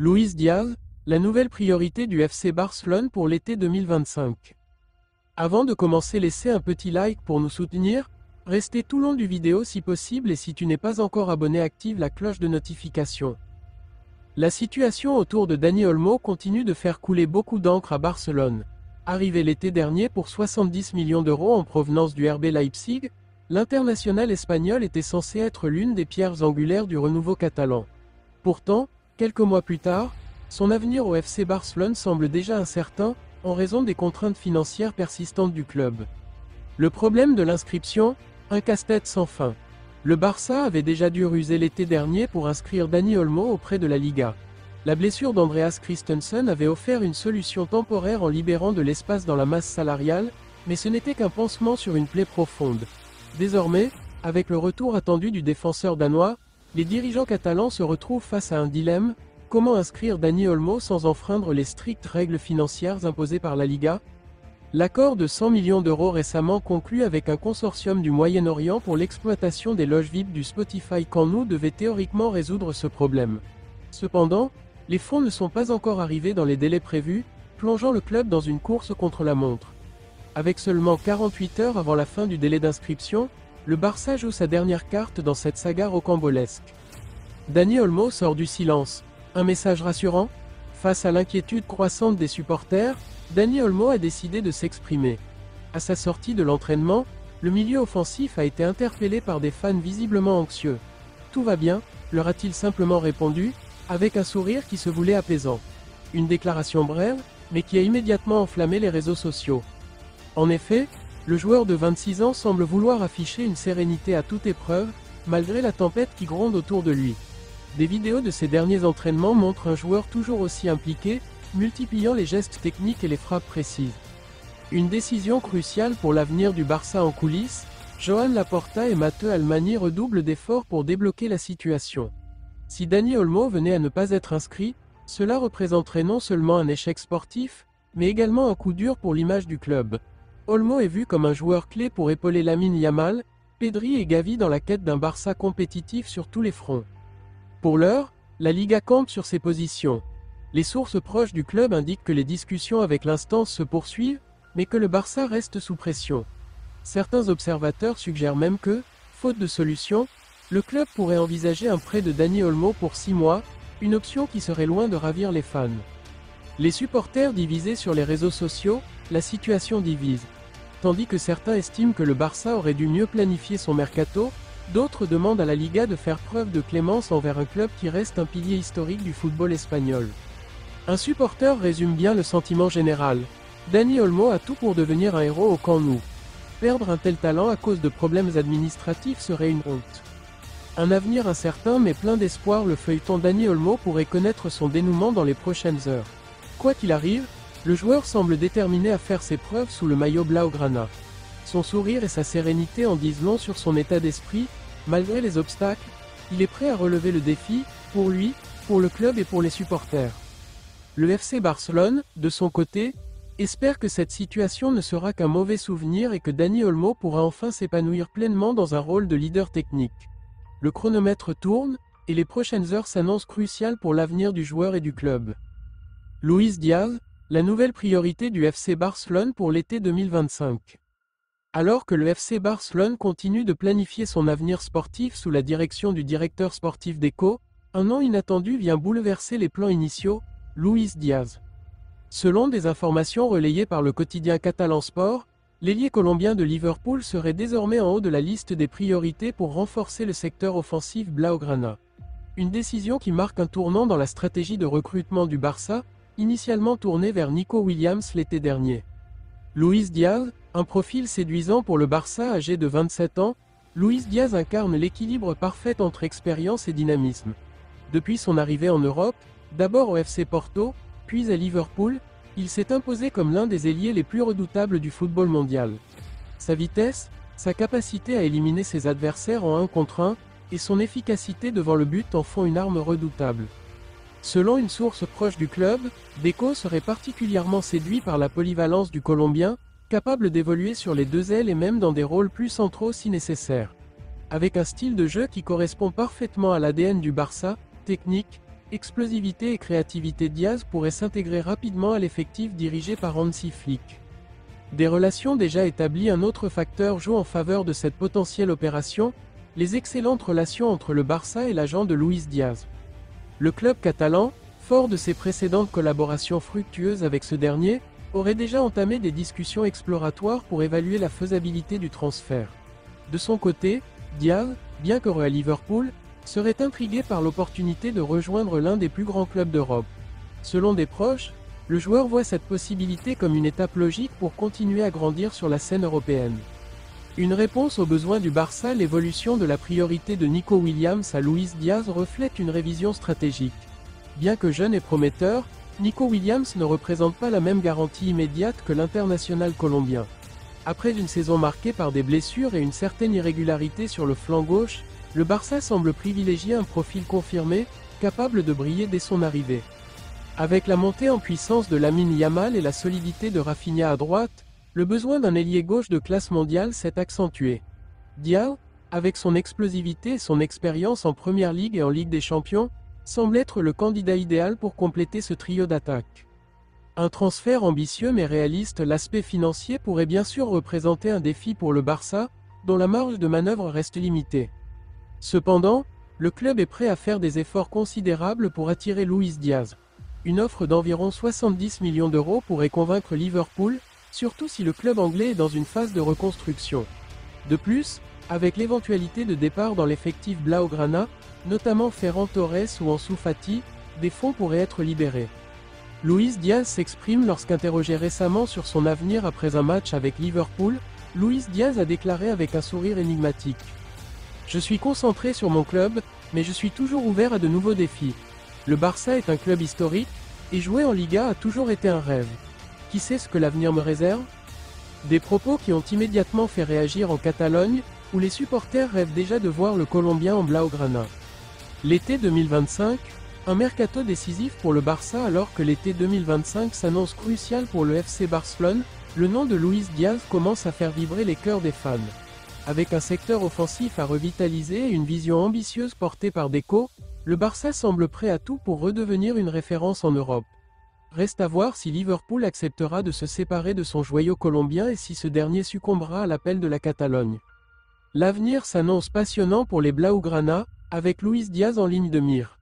Luis Diaz, la nouvelle priorité du FC Barcelone pour l'été 2025. Avant de commencer, laissez un petit like pour nous soutenir, restez tout long du vidéo si possible et si tu n'es pas encore abonné, active la cloche de notification. La situation autour de Dani Olmo continue de faire couler beaucoup d'encre à Barcelone. Arrivé l'été dernier pour 70 millions d'euros en provenance du RB Leipzig, l'international espagnol était censé être l'une des pierres angulaires du renouveau catalan. Pourtant, quelques mois plus tard, son avenir au FC Barcelone semble déjà incertain, en raison des contraintes financières persistantes du club. Le problème de l'inscription, un casse-tête sans fin. Le Barça avait déjà dû ruser l'été dernier pour inscrire Dani Olmo auprès de la Liga. La blessure d'Andreas Christensen avait offert une solution temporaire en libérant de l'espace dans la masse salariale, mais ce n'était qu'un pansement sur une plaie profonde. Désormais, avec le retour attendu du défenseur danois, les dirigeants catalans se retrouvent face à un dilemme: comment inscrire Dani Olmo sans enfreindre les strictes règles financières imposées par la Liga? L'accord de 100 millions d'euros récemment conclu avec un consortium du Moyen-Orient pour l'exploitation des loges VIP du Spotify Camp Nou devait théoriquement résoudre ce problème. Cependant, les fonds ne sont pas encore arrivés dans les délais prévus, plongeant le club dans une course contre la montre. Avec seulement 48 heures avant la fin du délai d'inscription, le Barça joue sa dernière carte dans cette saga rocambolesque. Dani Olmo sort du silence. Un message rassurant? Face à l'inquiétude croissante des supporters, Dani Olmo a décidé de s'exprimer. À sa sortie de l'entraînement, le milieu offensif a été interpellé par des fans visiblement anxieux. Tout va bien, leur a-t-il simplement répondu, avec un sourire qui se voulait apaisant. Une déclaration brève, mais qui a immédiatement enflammé les réseaux sociaux. En effet, le joueur de 26 ans semble vouloir afficher une sérénité à toute épreuve, malgré la tempête qui gronde autour de lui. Des vidéos de ses derniers entraînements montrent un joueur toujours aussi impliqué, multipliant les gestes techniques et les frappes précises. Une décision cruciale pour l'avenir du Barça en coulisses, Joan Laporta et Mateu Almani redoublent d'efforts pour débloquer la situation. Si Dani Olmo venait à ne pas être inscrit, cela représenterait non seulement un échec sportif, mais également un coup dur pour l'image du club. Olmo est vu comme un joueur clé pour épauler Lamine Yamal, Pedri et Gavi dans la quête d'un Barça compétitif sur tous les fronts. Pour l'heure, la Liga compte sur ses positions. Les sources proches du club indiquent que les discussions avec l'instance se poursuivent, mais que le Barça reste sous pression. Certains observateurs suggèrent même que, faute de solution, le club pourrait envisager un prêt de Dani Olmo pour 6 mois, une option qui serait loin de ravir les fans. Les supporters divisés sur les réseaux sociaux, la situation divise. Tandis que certains estiment que le Barça aurait dû mieux planifier son mercato, d'autres demandent à la Liga de faire preuve de clémence envers un club qui reste un pilier historique du football espagnol. Un supporter résume bien le sentiment général. Dani Olmo a tout pour devenir un héros au Camp Nou. Perdre un tel talent à cause de problèmes administratifs serait une honte. Un avenir incertain mais plein d'espoir, le feuilleton Dani Olmo pourrait connaître son dénouement dans les prochaines heures. Quoi qu'il arrive, le joueur semble déterminé à faire ses preuves sous le maillot blaugrana. Son sourire et sa sérénité en disent long sur son état d'esprit. Malgré les obstacles, il est prêt à relever le défi, pour lui, pour le club et pour les supporters. Le FC Barcelone, de son côté, espère que cette situation ne sera qu'un mauvais souvenir et que Dani Olmo pourra enfin s'épanouir pleinement dans un rôle de leader technique. Le chronomètre tourne, et les prochaines heures s'annoncent cruciales pour l'avenir du joueur et du club. Luis Diaz, la nouvelle priorité du FC Barcelone pour l'été 2025. Alors que le FC Barcelone continue de planifier son avenir sportif sous la direction du directeur sportif Deco, un nom inattendu vient bouleverser les plans initiaux: Luis Diaz. Selon des informations relayées par le quotidien catalan Sport, l'ailier colombien de Liverpool serait désormais en haut de la liste des priorités pour renforcer le secteur offensif blaugrana. Une décision qui marque un tournant dans la stratégie de recrutement du Barça, initialement tournée vers Nico Williams l'été dernier. Luis Diaz, un profil séduisant pour le Barça âgé de 27 ans, Luis Diaz incarne l'équilibre parfait entre expérience et dynamisme. Depuis son arrivée en Europe, d'abord au FC Porto, puis à Liverpool, il s'est imposé comme l'un des ailiers les plus redoutables du football mondial. Sa vitesse, sa capacité à éliminer ses adversaires en 1 contre 1, et son efficacité devant le but en font une arme redoutable. Selon une source proche du club, Deco serait particulièrement séduit par la polyvalence du Colombien, capable d'évoluer sur les 2 ailes et même dans des rôles plus centraux si nécessaire. Avec un style de jeu qui correspond parfaitement à l'ADN du Barça, technique, explosivité et créativité. Diaz pourrait s'intégrer rapidement à l'effectif dirigé par Hansi Flick. Des relations déjà établies. Un autre facteur joue en faveur de cette potentielle opération, les excellentes relations entre le Barça et l'agent de Luis Diaz. Le club catalan, fort de ses précédentes collaborations fructueuses avec ce dernier, aurait déjà entamé des discussions exploratoires pour évaluer la faisabilité du transfert. De son côté, Diaz, bien qu'heureux à Liverpool, serait intrigué par l'opportunité de rejoindre l'un des plus grands clubs d'Europe. Selon des proches, le joueur voit cette possibilité comme une étape logique pour continuer à grandir sur la scène européenne. Une réponse aux besoins du Barça. L'évolution de la priorité de Nico Williams à Luis Diaz reflète une révision stratégique. Bien que jeune et prometteur, Nico Williams ne représente pas la même garantie immédiate que l'international colombien. Après une saison marquée par des blessures et une certaine irrégularité sur le flanc gauche, le Barça semble privilégier un profil confirmé, capable de briller dès son arrivée. Avec la montée en puissance de Lamine Yamal et la solidité de Rafinha à droite, le besoin d'un ailier gauche de classe mondiale s'est accentué. Diaz, avec son explosivité et son expérience en Première Ligue et en Ligue des Champions, semble être le candidat idéal pour compléter ce trio d'attaque. Un transfert ambitieux mais réaliste. L'aspect financier pourrait bien sûr représenter un défi pour le Barça, dont la marge de manœuvre reste limitée. Cependant, le club est prêt à faire des efforts considérables pour attirer Luis Diaz. Une offre d'environ 70 millions d'euros pourrait convaincre Liverpool, surtout si le club anglais est dans une phase de reconstruction. De plus, avec l'éventualité de départ dans l'effectif Blaugrana, notamment Ferran Torres ou Ansu Fati, des fonds pourraient être libérés. Luis Diaz s'exprime lorsqu'interrogé récemment sur son avenir après un match avec Liverpool. Luis Diaz a déclaré avec un sourire énigmatique: « Je suis concentré sur mon club, mais je suis toujours ouvert à de nouveaux défis. Le Barça est un club historique, et jouer en Liga a toujours été un rêve. Qui sait ce que l'avenir me réserve ?» Des propos qui ont immédiatement fait réagir en Catalogne, où les supporters rêvent déjà de voir le Colombien en Blaugrana. L'été 2025, un mercato décisif pour le Barça. Alors que l'été 2025 s'annonce crucial pour le FC Barcelone, le nom de Luis Diaz commence à faire vibrer les cœurs des fans. Avec un secteur offensif à revitaliser et une vision ambitieuse portée par Deco, le Barça semble prêt à tout pour redevenir une référence en Europe. Reste à voir si Liverpool acceptera de se séparer de son joyau colombien et si ce dernier succombera à l'appel de la Catalogne. L'avenir s'annonce passionnant pour les Blaugrana, avec Luis Diaz en ligne de mire.